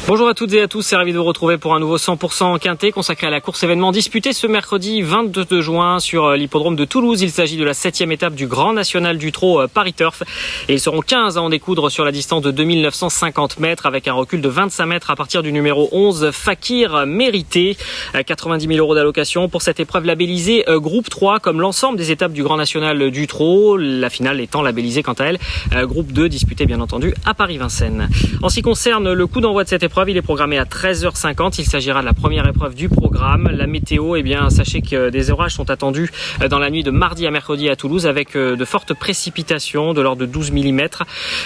Bonjour à toutes et à tous, c'est ravi de vous retrouver pour un nouveau 100% quintet consacré à la course événement disputée ce mercredi 22 juin sur l'hippodrome de Toulouse. Il s'agit de la 7e étape du Grand National du Trot Paris Turf et ils seront 15 à en découdre sur la distance de 2950 mètres avec un recul de 25 mètres à partir du numéro 11 Fakir Mérité. 90 000 euros d'allocation pour cette épreuve labellisée groupe 3 comme l'ensemble des étapes du Grand National du Trot, la finale étant labellisée quant à elle groupe 2 disputée bien entendu à Paris-Vincennes. En ce qui concerne le coup d'envoi de cette épreuve, il est programmé à 13h50. Il s'agira de la première épreuve du programme. La météo, sachez que des orages sont attendus dans la nuit de mardi à mercredi à Toulouse avec de fortes précipitations de l'ordre de 12 mm.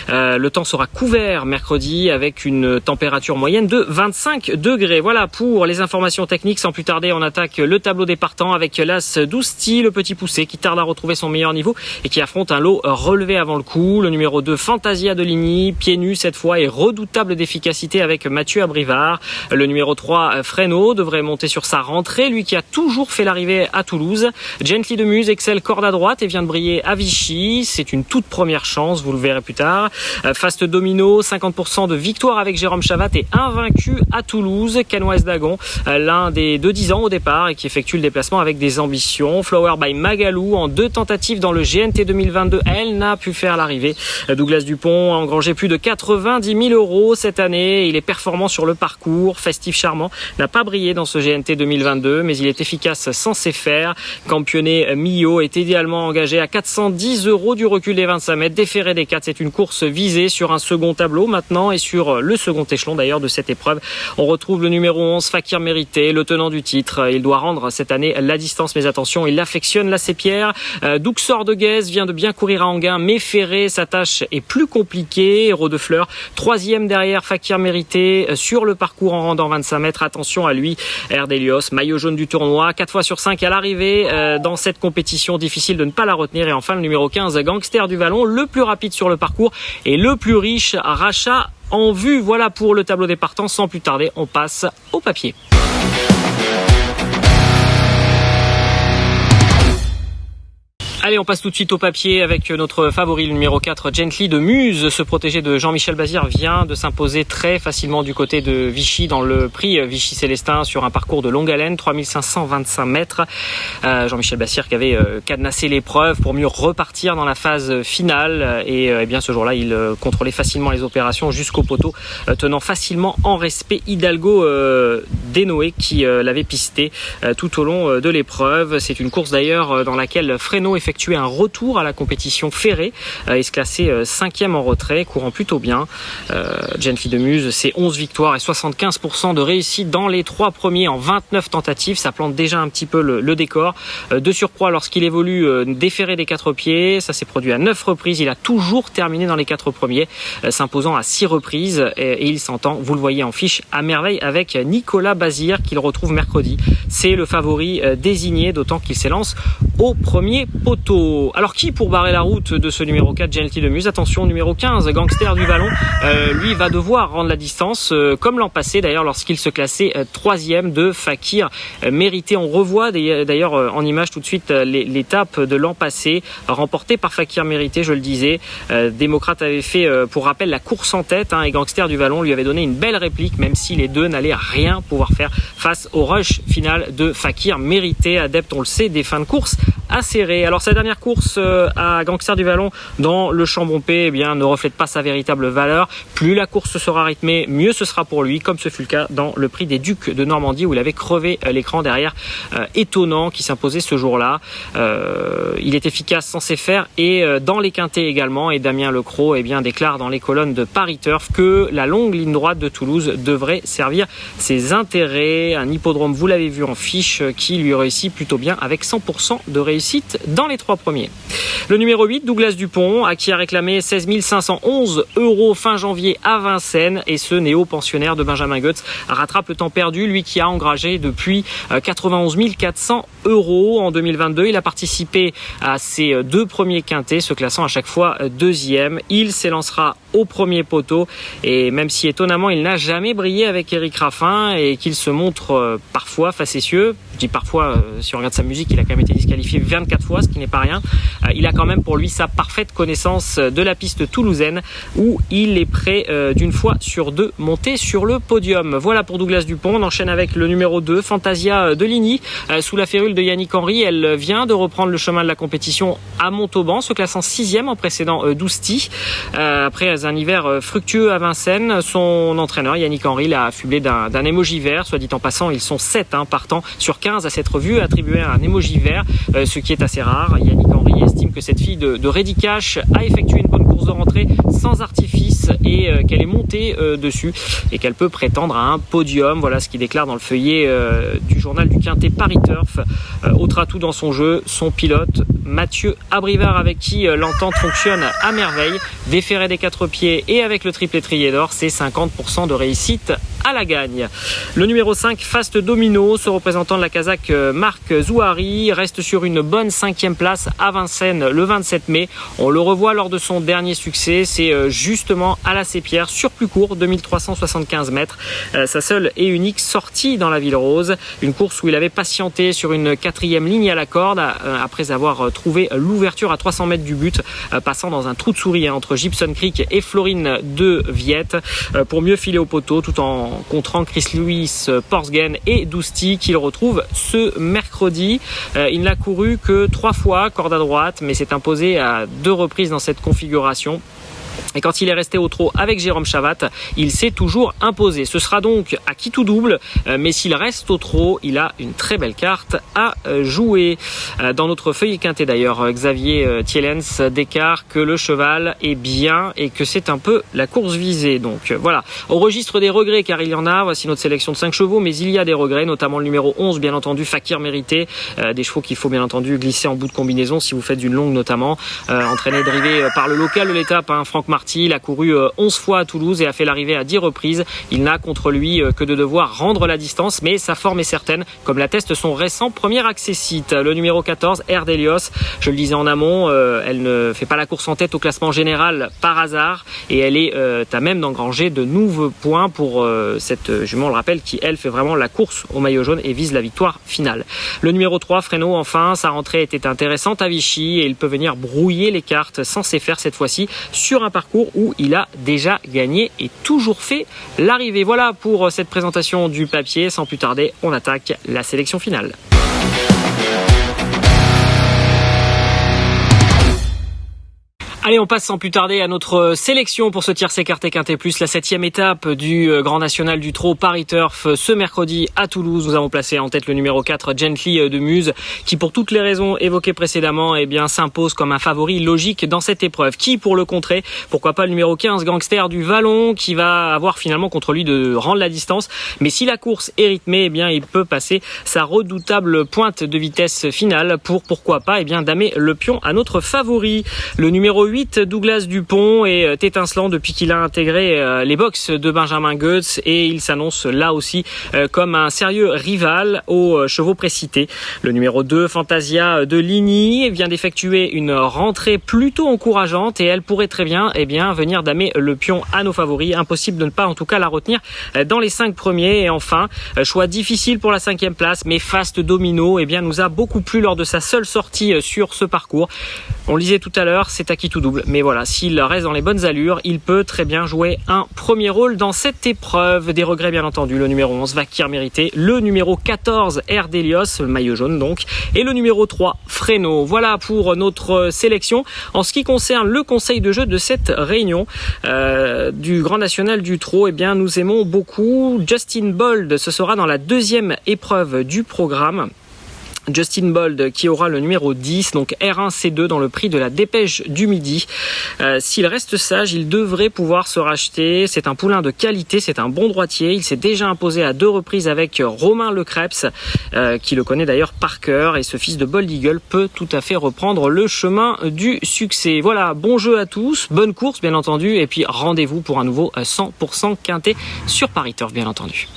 Le temps sera couvert mercredi avec une température moyenne de 25 degrés. Voilà pour les informations techniques. Sans plus tarder, on attaque le tableau des partants avec l'As Dousti, le petit poussé qui tarde à retrouver son meilleur niveau et qui affronte un lot relevé avant le coup. Le numéro 2, Fantasia de Ligny, pieds nus cette fois et redoutable d'efficacité avec Mathieu Abrivard. Le numéro 3, Fresno, devrait monter sur sa rentrée, lui qui a toujours fait l'arrivée à Toulouse. Gently de Muse excelle corde à droite et vient de briller à Vichy. C'est une toute première chance, vous le verrez plus tard. Fast Domino, 50% de victoire avec Jérôme Chavat et invaincu à Toulouse. Canoise d'Agon, l'un des 2-10 ans au départ et qui effectue le déplacement avec des ambitions. Flower by Magalou, en 2 tentatives dans le GNT 2022, elle n'a pu faire l'arrivée. Douglas Dupont a engrangé plus de 90 000 euros cette année. Il est performant sur le parcours. Festif Charmant n'a pas brillé dans ce GNT 2022, mais il est efficace censé faire. Campionnet Millau est idéalement engagé à 410 euros du recul des 25 mètres. Déféré des 4, c'est une course visée sur un second tableau maintenant et sur le second échelon d'ailleurs de cette épreuve. On retrouve le numéro 11, Fakir Mérité, le tenant du titre. Il doit rendre cette année la distance, mais attention, il affectionne la Sépierre. Douxor de Guez vient de bien courir à Anguin, mais Ferré, sa tâche est plus compliquée. Héros de Fleur, 3e derrière Fakir Mérité sur le parcours en rendant 25 mètres. Attention à lui, Erdelios, maillot jaune du tournoi, 4 fois sur 5 à l'arrivée dans cette compétition, difficile de ne pas la retenir. Et enfin le numéro 15, Gangster du Vallon, le plus rapide sur le parcours et le plus riche, rachat en vue. Voilà pour le tableau des partants. Sans plus tarder, on passe au papier. Allez, on passe tout de suite au papier avec notre favori, le numéro 4, Gently de Muse. Ce protégé de Jean-Michel Bazir vient de s'imposer très facilement du côté de Vichy dans le prix Vichy-Célestin sur un parcours de longue haleine, 3525 mètres. Jean-Michel Bazir qui avait cadenassé l'épreuve pour mieux repartir dans la phase finale et bien ce jour-là, il contrôlait facilement les opérations jusqu'au poteau, tenant facilement en respect Hidalgo Denoé qui l'avait pisté tout au long de l'épreuve. C'est une course d'ailleurs dans laquelle Fresno effectuer un retour à la compétition ferrée et se classer 5e en retrait, courant plutôt bien. Gently de Muse, c'est 11 victoires et 75% de réussite dans les 3 premiers en 29 tentatives. Ça plante déjà un petit peu le décor. De surcroît, lorsqu'il évolue déféré des 4 pieds, ça s'est produit à 9 reprises. Il a toujours terminé dans les 4 premiers, s'imposant à 6 reprises et il s'entend, vous le voyez en fiche, à merveille avec Nicolas Bazir qu'il retrouve mercredi. C'est le favori désigné, d'autant qu'il s'élance au premier poteau. Alors qui pour barrer la route de ce numéro 4 Gently de Muse? Attention, numéro 15 Gangster du Vallon, lui va devoir rendre la distance comme l'an passé d'ailleurs lorsqu'il se classait 3e de Fakir Mérité. On revoit d'ailleurs en image tout de suite l'étape de l'an passé remportée par Fakir Mérité, je le disais. Démocrate avait fait pour rappel la course en tête et Gangster du Vallon lui avait donné une belle réplique même si les deux n'allaient rien pouvoir faire face au rush final de Fakir Mérité, adepte on le sait des fins de course acérées. Alors sa dernière course à Gangster du Vallon dans le Chambompé ne reflète pas sa véritable valeur. Plus la course sera rythmée, mieux ce sera pour lui, comme ce fut le cas dans le prix des Ducs de Normandie où il avait crevé l'écran derrière Étonnant qui s'imposait ce jour-là. Il est efficace censé faire et dans les quintets également, et Damien Lecros déclare dans les colonnes de Paris Turf que la longue ligne droite de Toulouse devrait servir ses intérêts. Un hippodrome, vous l'avez vu en fiche, qui lui réussit plutôt bien avec 100% de réussite dans les 3 premiers. Le numéro 8, Douglas Dupont, à qui a réclamé 16 511 euros fin janvier à Vincennes, et ce néo-pensionnaire de Benjamin Goetz rattrape le temps perdu, lui qui a engrangé depuis 91 400 euros en 2022. Il a participé à ses 2 premiers quintets, se classant à chaque fois 2e. Il s'élancera au premier poteau et même si étonnamment il n'a jamais brillé avec Éric Raffin et qu'il se montre parfois facétieux, dis parfois, si on regarde sa musique, il a quand même été disqualifié 24 fois, ce qui n'est pas rien. Il a quand même pour lui sa parfaite connaissance de la piste toulousaine où il est prêt d'une fois sur deux monter sur le podium. Voilà pour Douglas Dupont. On enchaîne avec le numéro 2, Fantasia de Ligny, sous la férule de Yannick Henry. Elle vient de reprendre le chemin de la compétition à Montauban, se classant 6e en précédant Dousty. Après un hiver fructueux à Vincennes, son entraîneur Yannick Henry l'a affublé d'un émoji vert. Soit dit en passant, ils sont 7 partant sur 15 à s'être vu attribuer un émoji vert, ce qui est assez rare. Yannick Henry estime que cette fille de Ready Cash a effectué une bonne course de rentrée sans artifice et qu'elle est montée dessus et qu'elle peut prétendre à un podium. Voilà ce qu'il déclare dans le feuillet du journal du Quintet Paris Turf. Autre atout dans son jeu, son pilote Mathieu Abrivard, avec qui l'entente fonctionne à merveille. Déféré des 4 pieds et avec le triple étrier d'or, c'est 50% de réussite à la gagne. Le numéro 5, Fast Domino, ce représentant de la Kazakh Marc Zouhari, reste sur une bonne 5e place à Vincennes le 27 mai. On le revoit lors de son dernier succès, c'est justement à la Sépierre, sur plus court, 2375 mètres. Sa seule et unique sortie dans la Ville Rose. Une course où il avait patienté sur une 4e ligne à la corde, après avoir trouvé l'ouverture à 300 mètres du but, passant dans un trou de souris entre Gibson Creek et Florine de Viette, pour mieux filer au poteau tout en contrant Chris Lewis, Porsgen et Dousty qu'il retrouve ce mercredi. Il n'a couru que 3 fois, corde à droite, mais s'est imposé à 2 reprises dans cette configuration. Et quand il est resté au trot avec Jérôme Chavat, il s'est toujours imposé. Ce sera donc à qui tout double, mais s'il reste au trot, il a une très belle carte à jouer. Dans notre feuille quintet d'ailleurs, Xavier Thielens déclare que le cheval est bien et que c'est un peu la course visée. Donc voilà, au registre des regrets, car il y en a, voici notre sélection de 5 chevaux, mais il y a des regrets, notamment le numéro 11, bien entendu, Fakir Mérité, des chevaux qu'il faut bien entendu glisser en bout de combinaison si vous faites une longue notamment, entraîné et drivé par le local de l'étape, Franck Marty. Il a couru 11 fois à Toulouse et a fait l'arrivée à 10 reprises. Il n'a contre lui que de devoir rendre la distance, mais sa forme est certaine, comme l'atteste son récent premier accessite. Le numéro 14, Air Delios, je le disais en amont, elle ne fait pas la course en tête au classement général par hasard et elle est à même d'engranger de nouveaux points pour cette jument, on le rappelle, qui elle fait vraiment la course au maillot jaune et vise la victoire finale. Le numéro 3, Fresno, enfin, sa rentrée était intéressante à Vichy et il peut venir brouiller les cartes sans s'effaire cette fois-ci sur un parcours où il a déjà gagné et toujours fait l'arrivée. Voilà pour cette présentation du papier. Sans plus tarder, on attaque la sélection finale. Allez, on passe sans plus tarder à notre sélection pour ce tiercé Quintet Quintet Plus, la 7e étape du Grand National du Trot Paris Turf ce mercredi à Toulouse. Nous avons placé en tête le numéro 4, Gently de Muse, qui pour toutes les raisons évoquées précédemment, s'impose comme un favori logique dans cette épreuve. Qui pour le contrer? Pourquoi pas le numéro 15, Gangster du Vallon, qui va avoir finalement contre lui de rendre la distance. Mais si la course est rythmée, il peut passer sa redoutable pointe de vitesse finale pour, pourquoi pas, damer le pion à notre favori. Le numéro 8, Douglas Dupont, est étincelant depuis qu'il a intégré les box de Benjamin Goetz et il s'annonce là aussi comme un sérieux rival aux chevaux précités. Le numéro 2, Fantasia de Ligny, vient d'effectuer une rentrée plutôt encourageante et elle pourrait très bien, venir damer le pion à nos favoris. Impossible de ne pas en tout cas la retenir dans les 5 premiers. Et enfin, choix difficile pour la 5e place, mais Fast Domino nous a beaucoup plu lors de sa seule sortie sur ce parcours. On le disait tout à l'heure, c'est à qui tout double. Mais voilà, s'il reste dans les bonnes allures, il peut très bien jouer un premier rôle dans cette épreuve. Des regrets bien entendu, le numéro 11, Fakir Mérité, le numéro 14, Air Delios, le maillot jaune donc, et le numéro 3, Fresno. Voilà pour notre sélection. En ce qui concerne le conseil de jeu de cette réunion du Grand National du Trot, nous aimons beaucoup Justin Bold. Ce sera dans la 2e épreuve du programme. Justin Bold qui aura le numéro 10, donc R1C2 dans le prix de la Dépêche du Midi. S'il reste sage, il devrait pouvoir se racheter. C'est un poulain de qualité, c'est un bon droitier. Il s'est déjà imposé à 2 reprises avec Romain Lecreps, qui le connaît d'ailleurs par cœur. Et ce fils de Bold Eagle peut tout à fait reprendre le chemin du succès. Voilà, bon jeu à tous, bonne course bien entendu. Et puis rendez-vous pour un nouveau 100% quintet sur Paris Turf bien entendu.